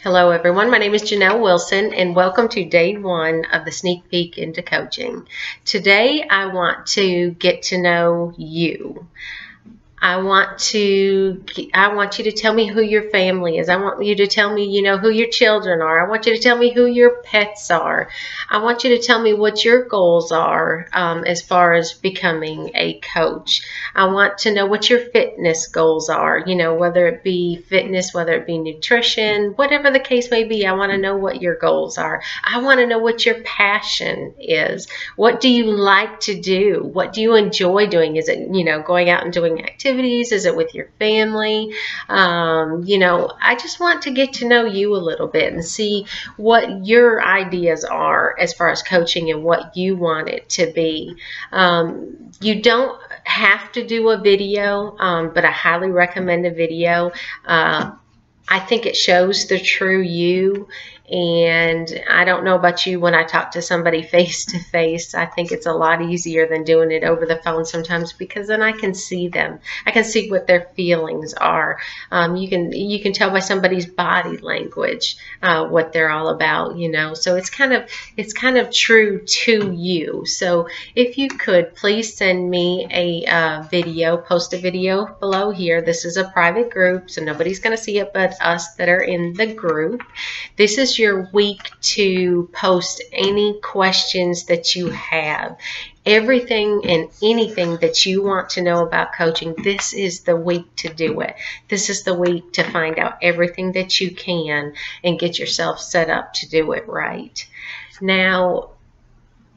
Hello everyone, my name is Janelle Wilson and welcome to day one of the sneak peek into coaching. Today I want to get to know you. I want you to tell me who your family is. I want you to tell me, who your children are. I want you to tell me who your pets are. I want you to tell me what your goals are as far as becoming a coach. I want to know what your fitness goals are, whether it be fitness, whether it be nutrition, whatever the case may be. I want to know what your goals are. I want to know what your passion is. What do you like to do? What do you enjoy doing? Is it, going out and doing activities? Is it with your family? I just want to get to know you a little bit and see what your ideas are as far as coaching and what you want it to be. You don't have to do a video, but I highly recommend a video. I think it shows the true you. And I don't know about you, when I talk to somebody face to face, I think it's a lot easier than doing it over the phone sometimes, because then I can see them. I can see what their feelings are. You can tell by somebody's body language what they're all about, So it's kind of true to you. So if you could please send me a video, post a video below here. This is a private group, so nobody's going to see it but us that are in the group. This is your week to post any questions that you have. Everything and anything that you want to know about coaching, this is the week to do it. This is the week to find out everything that you can and get yourself set up to do it right. Now,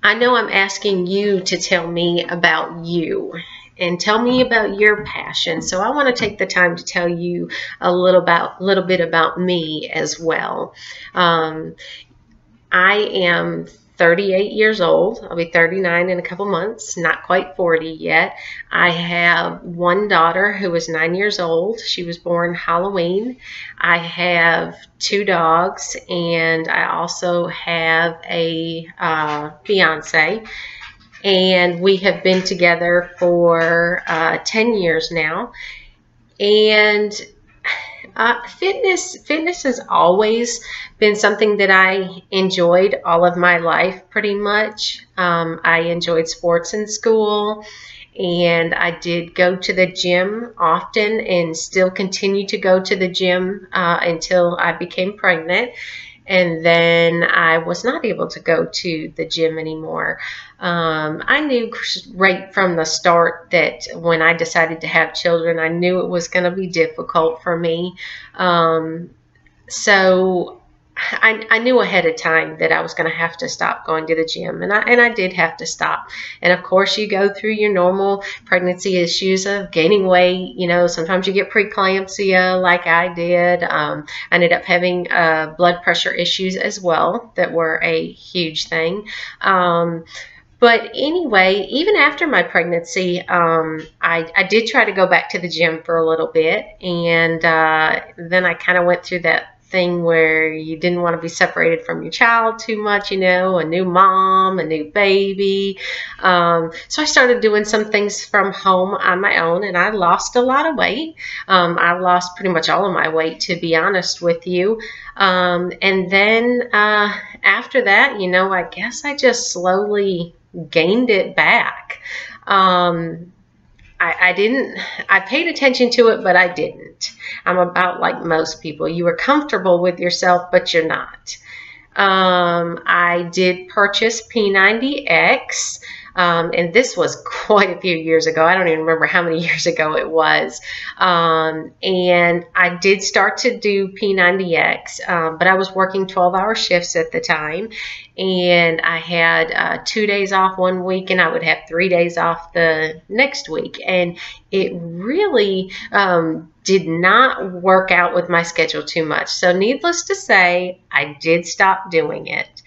I know I'm asking you to tell me about you and tell me about your passion. So I want to take the time to tell you a little bit about me as well. I am 38 years old. I'll be 39 in a couple months, not quite 40 yet. I have one daughter who is 9 years old. She was born Halloween. I have two dogs, and I also have a fiance. And we have been together for 10 years now. And fitness has always been something that I enjoyed all of my life, pretty much. I enjoyed sports in school, and I did go to the gym often and still continue to go to the gym until I became pregnant. And then I was not able to go to the gym anymore. I knew right from the start that when I decided to have children, I knew it was going to be difficult for me. So I knew ahead of time that I was going to have to stop going to the gym, and I did have to stop. And of course, you go through your normal pregnancy issues of gaining weight. Sometimes you get preeclampsia, like I did. I ended up having blood pressure issues as well that were a huge thing. But anyway, even after my pregnancy, I did try to go back to the gym for a little bit, and then I kind of went through that thing where you didn't want to be separated from your child too much, a new mom, a new baby. So I started doing some things from home on my own, and I lost a lot of weight. I lost pretty much all of my weight, to be honest with you. And then after that, I guess I just slowly gained it back. I paid attention to it, but I didn't. I'm about like most people. You are comfortable with yourself, but you're not. I did purchase P90X, and this was quite a few years ago. I don't even remember how many years ago it was. And I did start to do P90X, but I was working 12-hour shifts at the time, and I had 2 days off one week, and I would have 3 days off the next week. And it really did not work out with my schedule too much. So needless to say, I did stop doing it.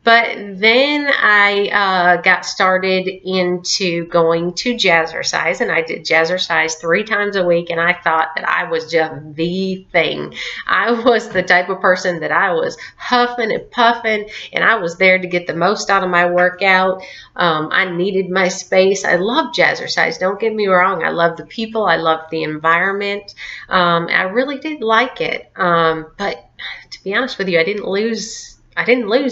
But then I got started into going to jazzercise, and I did jazzercise 3 times a week, and I thought that I was just the thing. I was the type of person that I was huffing and puffing, and I was there to get the most out of my workout. I needed my space. I love jazzercise. Don't get me wrong. I love the people. I love the environment. I really did like it. But to be honest with you, I didn't lose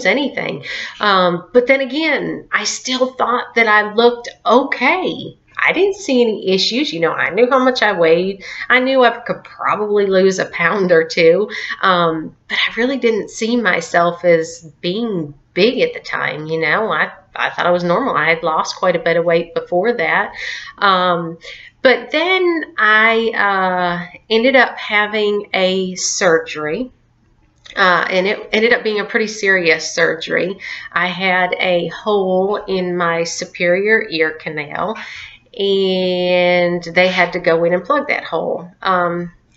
anything. But then again, I still thought that I looked okay. I didn't see any issues. You know, I knew how much I weighed. I knew I could probably lose a pound or two. But I really didn't see myself as being big at the time. You know, I thought I was normal. I had lost quite a bit of weight before that. But then I ended up having a surgery. And it ended up being a pretty serious surgery. I had a hole in my superior ear canal, and they had to go in and plug that hole.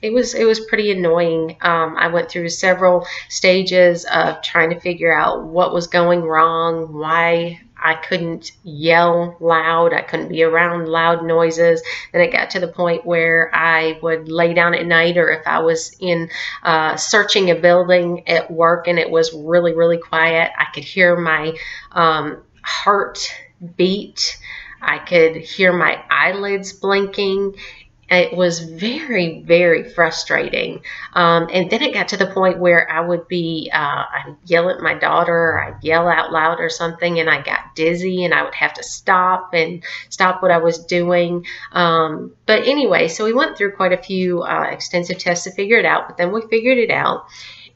It was pretty annoying. I went through several stages of trying to figure out what was going wrong, why I couldn't yell loud. I couldn't be around loud noises. Then it got to the point where I would lay down at night, or if I was in searching a building at work and it was really, really quiet, I could hear my heart beat. I could hear my eyelids blinking. It was very, very frustrating. And then it got to the point where I would be, I'd yell at my daughter, or I'd yell out loud or something, and I got dizzy, and I would have to stop what I was doing. But anyway, so we went through quite a few extensive tests to figure it out, but then we figured it out.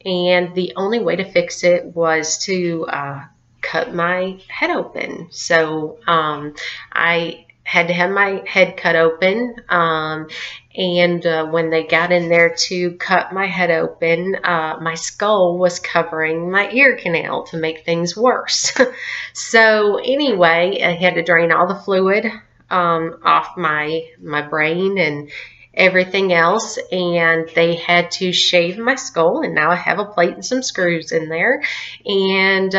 And the only way to fix it was to cut my head open. So I had to have my head cut open, and when they got in there to cut my head open, my skull was covering my ear canal to make things worse. So anyway, I had to drain all the fluid off my brain and everything else, and they had to shave my skull, and now I have a plate and some screws in there, and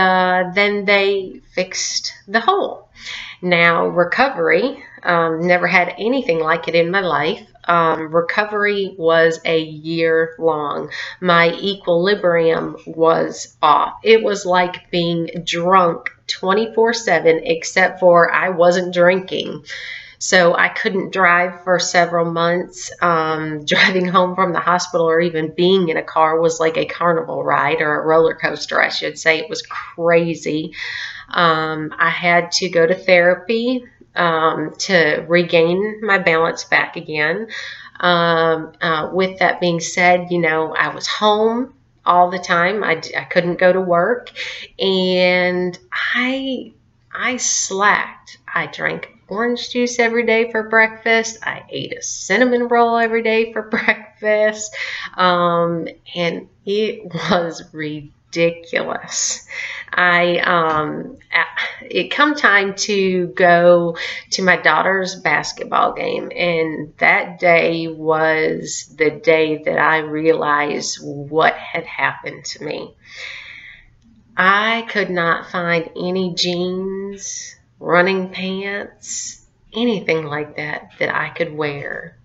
then they fixed the hole. Now, recovery, never had anything like it in my life. Recovery was a year long. My equilibrium was off. It was like being drunk 24/7, except for I wasn't drinking. So I couldn't drive for several months. Driving home from the hospital, or even being in a car, was like a carnival ride, or a roller coaster, I should say. It was crazy. I had to go to therapy to regain my balance back again. With that being said, you know, I was home all the time. I couldn't go to work, and I slacked. I drank orange juice every day for breakfast. I ate a cinnamon roll every day for breakfast, and it was ridiculous. It come time to go to my daughter's basketball game, and that day was the day that I realized what had happened to me. I could not find any jeans, running pants, anything like that I could wear.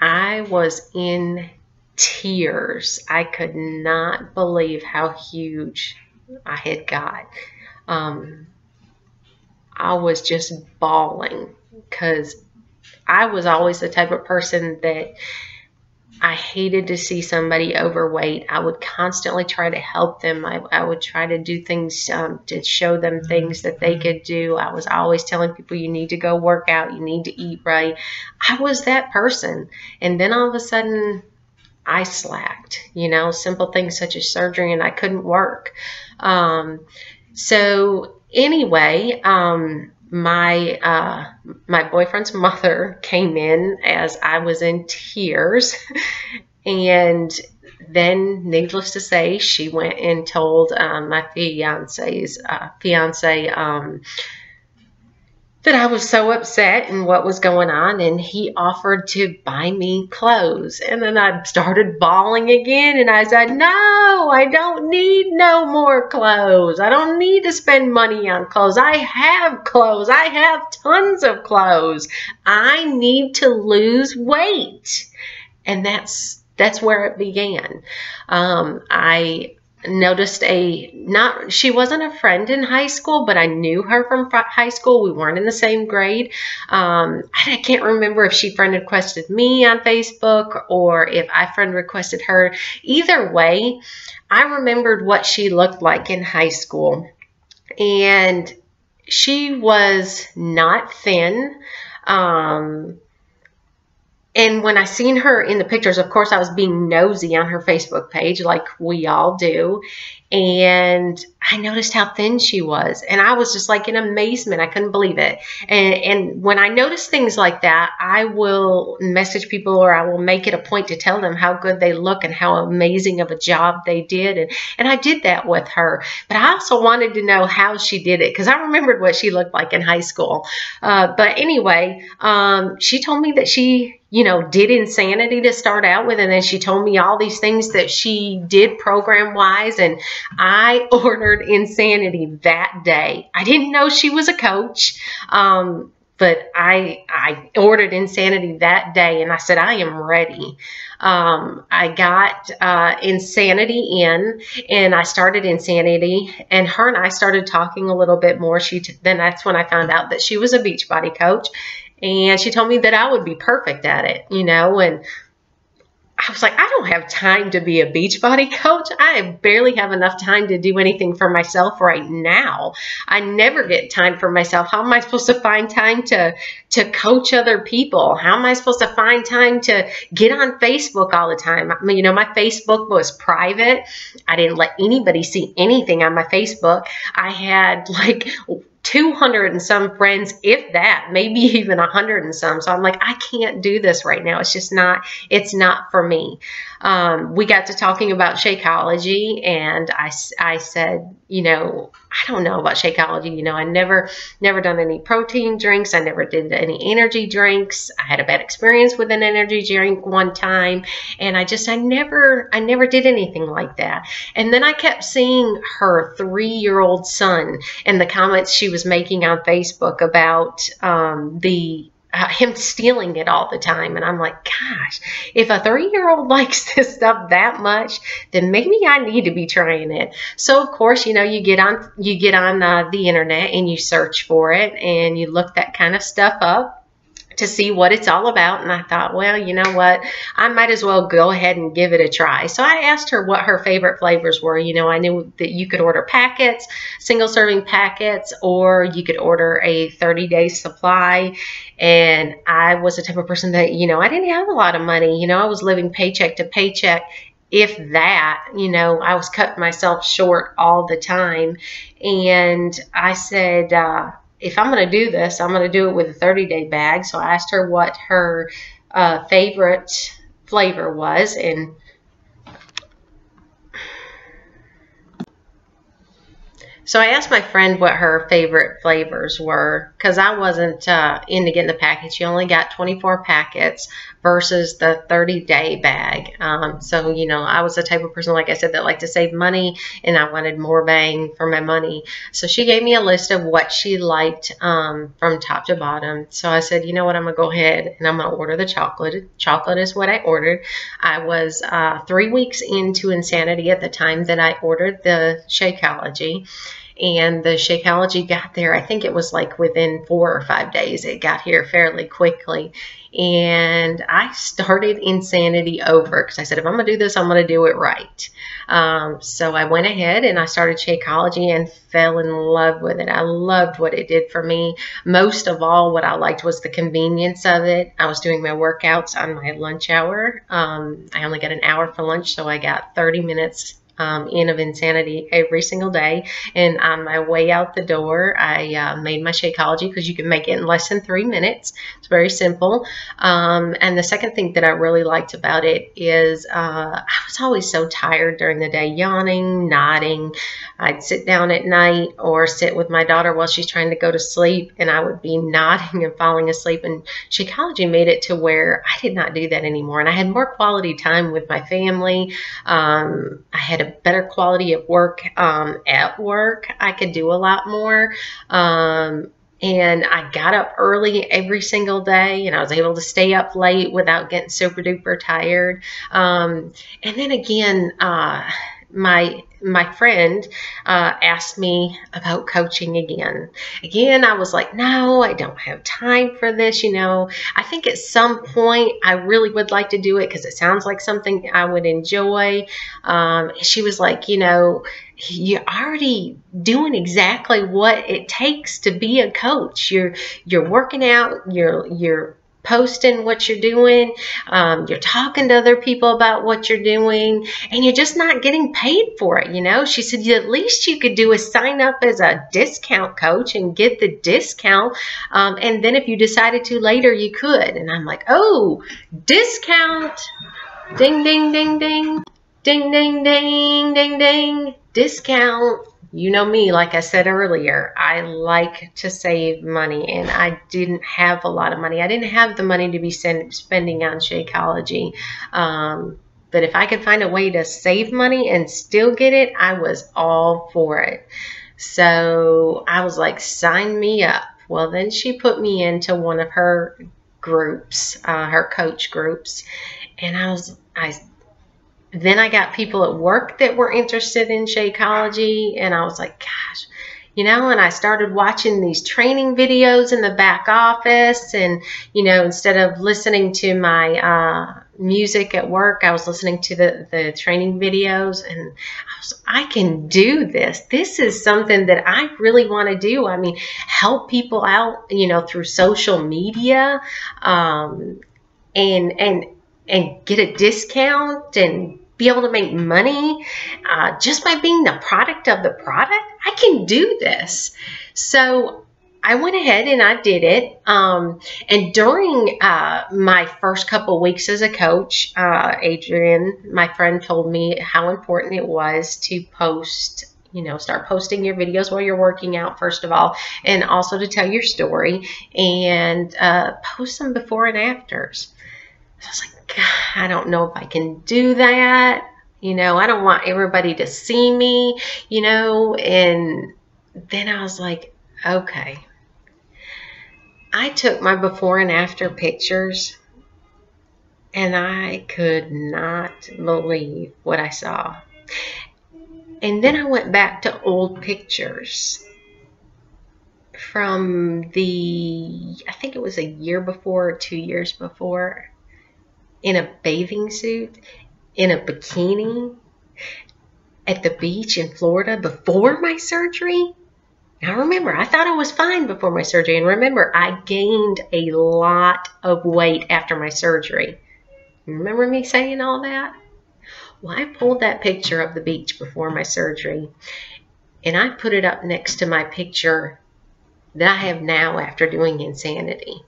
I was in tears. I could not believe how huge I had got. I was just bawling, because I was always the type of person that I hated to see somebody overweight. I would constantly try to help them. I would try to do things to show them things that they could do. I was always telling people, you need to go work out, you need to eat right. I was that person. And then all of a sudden, I slacked, you know, simple things such as surgery, and I couldn't work. So anyway, my boyfriend's mother came in as I was in tears, and then, needless to say, she went and told my fiance that I was so upset and what was going on, and he offered to buy me clothes. And then I started bawling again, and I said, no, I don't need no more clothes. I don't need to spend money on clothes. I have clothes. I have tons of clothes. I need to lose weight. And that's where it began. I noticed she wasn't a friend in high school, but I knew her from high school. We weren't in the same grade. I can't remember if she friend requested me on Facebook or if I friend requested her. Either way, I remembered what she looked like in high school. And she was not thin. And when I seen her in the pictures, of course, I was being nosy on her Facebook page like we all do. And I noticed how thin she was. And I was just like in amazement. I couldn't believe it. And when I notice things like that, I will message people or I will make it a point to tell them how good they look and how amazing of a job they did. And I did that with her. But I also wanted to know how she did it because I remembered what she looked like in high school. But anyway, she told me that she did Insanity to start out with. And then she told me all these things that she did program-wise. And I ordered Insanity that day. I didn't know she was a coach, but I ordered Insanity that day. And I said, I am ready. I got Insanity in, and I started Insanity. And her and I started talking a little bit more. Then that's when I found out that she was a Beachbody coach. And she told me that I would be perfect at it, and I was like, I don't have time to be a Beachbody coach. I barely have enough time to do anything for myself right now. I never get time for myself. How am I supposed to find time to coach other people? How am I supposed to find time to get on Facebook all the time? I mean, my Facebook was private. I didn't let anybody see anything on my Facebook. I had like 200 and some friends, if that, maybe even 100 and some. So I'm like, I can't do this right now. It's just not, it's not for me. We got to talking about Shakeology, and I said, I don't know about Shakeology. I never done any protein drinks. I never did any energy drinks. I had a bad experience with an energy drink one time, and I never did anything like that. And then I kept seeing her 3-year-old son and the comments she was making on Facebook about him stealing it all the time. And I'm like, gosh, if a 3-year-old likes this stuff that much, then maybe I need to be trying it. So of course, you get on the internet and you search for it and you look that kind of stuff up to see what it's all about. And I thought, well, you know what? I might as well go ahead and give it a try. So I asked her what her favorite flavors were. I knew that you could order packets, single serving packets, or you could order a 30-day supply. And I was the type of person that, I didn't have a lot of money. I was living paycheck to paycheck. If that, I was cutting myself short all the time. And I said, if I'm going to do this, I'm going to do it with a 30-day bag. So I asked her what her favorite flavor was. And so I asked my friend what her favorite flavors were, because I wasn't into getting the packets. You only got 24 packets versus the 30-day bag. So, I was the type of person, like I said, that liked to save money, and I wanted more bang for my money. So she gave me a list of what she liked from top to bottom. So I said, you know what, I'm going to go ahead and I'm going to order the chocolate. Chocolate is what I ordered. I was 3 weeks into Insanity at the time that I ordered the Shakeology. And the Shakeology got there, I think it was like within 4 or 5 days. It got here fairly quickly. And I started Insanity over because I said, if I'm going to do this, I'm going to do it right. So I went ahead and I started Shakeology and fell in love with it. I loved what it did for me. Most of all, what I liked was the convenience of it. I was doing my workouts on my lunch hour. I only got an hour for lunch, so I got 30 minutes in of Insanity every single day. And on my way out the door, I made my Shakeology, because you can make it in less than 3 minutes. It's very simple. And the second thing that I really liked about it is I was always so tired during the day, yawning, nodding. I'd sit down at night or sit with my daughter while she's trying to go to sleep, and I would be nodding and falling asleep. And Shakeology made it to where I did not do that anymore, and I had more quality time with my family. I had a better quality of work at work. I could do a lot more. And I got up early every single day, and I was able to stay up late without getting super duper tired. And then again, my friend asked me about coaching again. Again, I was like, no, I don't have time for this. I think at some point I really would like to do it because it sounds like something I would enjoy. She was like, you're already doing exactly what it takes to be a coach. You're working out, you're posting what you're doing, you're talking to other people about what you're doing, and you're just not getting paid for it. She said, at least you could do is sign up as a discount coach and get the discount, and then if you decided to later, you could. And I'm like, oh, discount, ding, ding, ding, ding, ding, ding, ding, ding, ding, discount. You know me, like I said earlier, I like to save money, and I didn't have a lot of money. I didn't have the money to be spending on Shakeology. But if I could find a way to save money and still get it, I was all for it. So I was like, sign me up. Well, then she put me into one of her groups, her coach groups, and then I got people at work that were interested in Shakeology, and I was like, gosh, and I started watching these training videos in the back office, and, instead of listening to my music at work, I was listening to the training videos, and I can do this. This is something that I really want to do. I mean, help people out, through social media, and get a discount and be able to make money just by being the product of the product. I can do this. So I went ahead and I did it. And during my first couple weeks as a coach, Adrienne, my friend, told me how important it was to post, start posting your videos while you're working out, first of all, and also to tell your story, and post them before and afters. So I was like, God, I don't know if I can do that. I don't want everybody to see me, and then I was like, okay. I took my before and after pictures, and I could not believe what I saw. And then I went back to old pictures from I think it was a year before or 2 years before, in a bathing suit, in a bikini, at the beach in Florida before my surgery. Now remember, I thought I was fine before my surgery. And remember, I gained a lot of weight after my surgery. Remember me saying all that? Well, I pulled that picture of the beach before my surgery, and I put it up next to my picture that I have now after doing Insanity.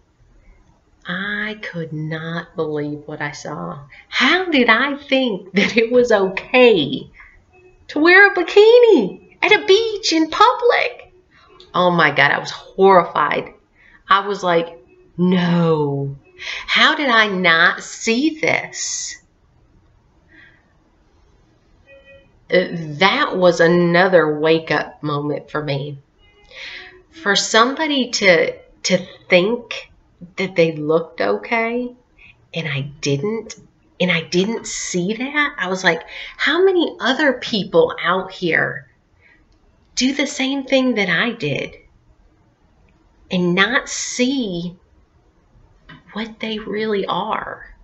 I could not believe what I saw. How did I think that it was okay to wear a bikini at a beach in public? Oh my God, I was horrified. I was like, no. How did I not see this? That was another wake-up moment for me. For somebody to think that they looked okay, and I didn't see that. I was like, how many other people out here do the same thing that I did and not see what they really are,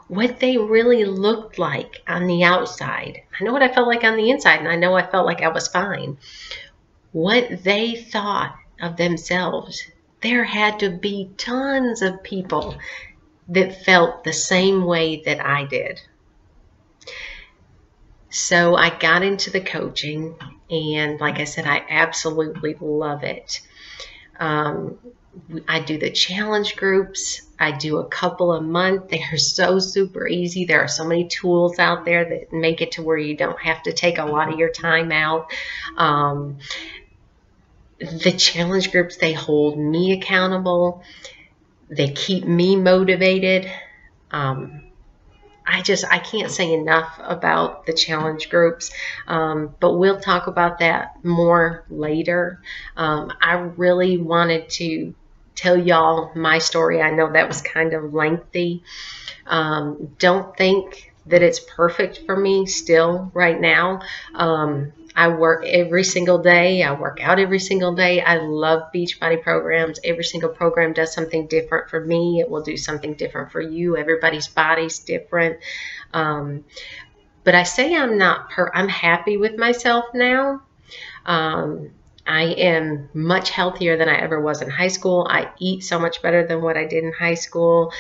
what they really looked like on the outside? I know what I felt like on the inside, and I know I felt like I was fine. What they thought of themselves. There had to be tons of people that felt the same way that I did. So I got into the coaching, and like I said, I absolutely love it. I do the challenge groups. I do a couple a month. They are so super easy. There are so many tools out there that make it to where you don't have to take a lot of your time out. The challenge groups, they hold me accountable. They keep me motivated. I can't say enough about the challenge groups, but we'll talk about that more later. I really wanted to tell y'all my story. I know that was kind of lengthy. Don't think that it's perfect for me still right now. I work every single day. I work out every single day. I love Beachbody programs. Every single program does something different for me. It will do something different for you. Everybody's body's different. But I say I'm happy with myself now. I am much healthier than I ever was in high school. I eat so much better than what I did in high school.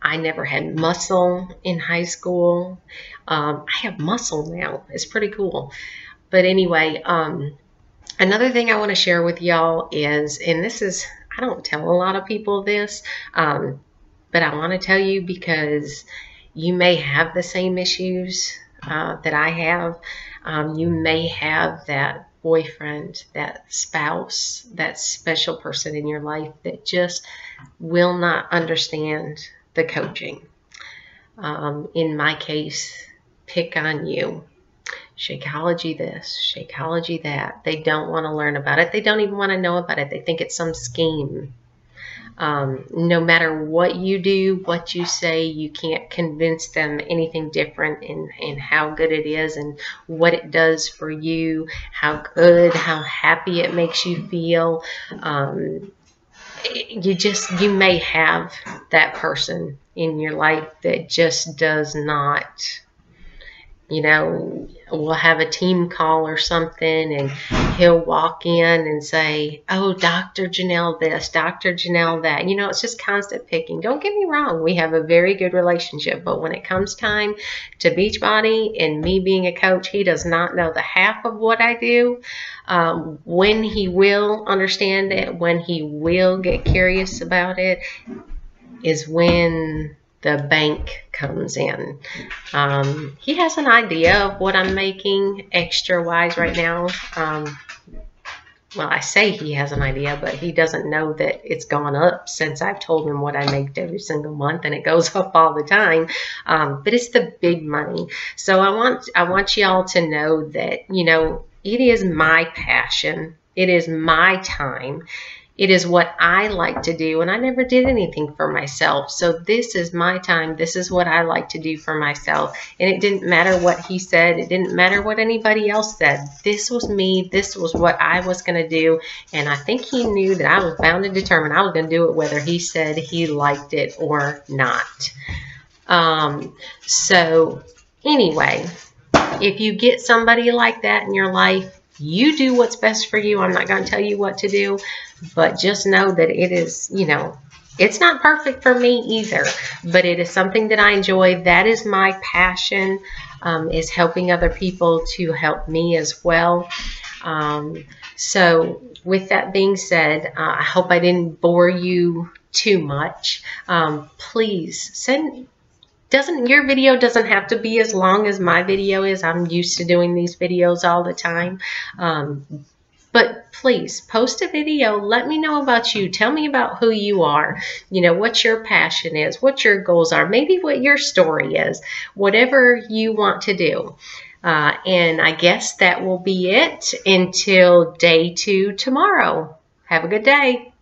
I never had muscle in high school. I have muscle now. It's pretty cool. But anyway, another thing I want to share with y'all is, and this is, I don't tell a lot of people this, but I want to tell you because you may have the same issues that I have. You may have that boyfriend, that spouse, that special person in your life that just will not understand the coaching. In my case, pick on you. Shakeology this, Shakeology that. They don't want to learn about it. They don't even want to know about it. They think it's some scheme. No matter what you do, what you say, you can't convince them anything different in how good it is and what it does for you, how good, how happy it makes you feel. You may have that person in your life that just does not, we'll have a team call or something, and he'll walk in and say, oh, Dr. Janelle this, Dr. Janelle that. It's just constant picking. Don't get me wrong. We have a very good relationship, but when it comes time to Beachbody and me being a coach, he does not know the half of what I do. When he will understand it, when he will get curious about it, is when the bank comes in. He has an idea of what I'm making extra-wise right now. Well, I say he has an idea, but he doesn't know that it's gone up since I've told him what I make every single month, and it goes up all the time. But it's the big money. So I want y'all to know that, it is my passion. It is my time. It is what I like to do, and I never did anything for myself. So this is my time. This is what I like to do for myself. And it didn't matter what he said. It didn't matter what anybody else said. This was me. This was what I was going to do. And I think he knew that I was bound and determined I was going to do it whether he said he liked it or not. So anyway, if you get somebody like that in your life, you do what's best for you. I'm not going to tell you what to do, but just know that it is, it's not perfect for me either, but it is something that I enjoy. That is my passion, is helping other people to help me as well. So with that being said, I hope I didn't bore you too much. Please your video doesn't have to be as long as my video is. I'm used to doing these videos all the time. But please post a video. Let me know about you. Tell me about who you are. What your passion is, what your goals are, maybe what your story is, whatever you want to do. And I guess that will be it until day 2 tomorrow. Have a good day.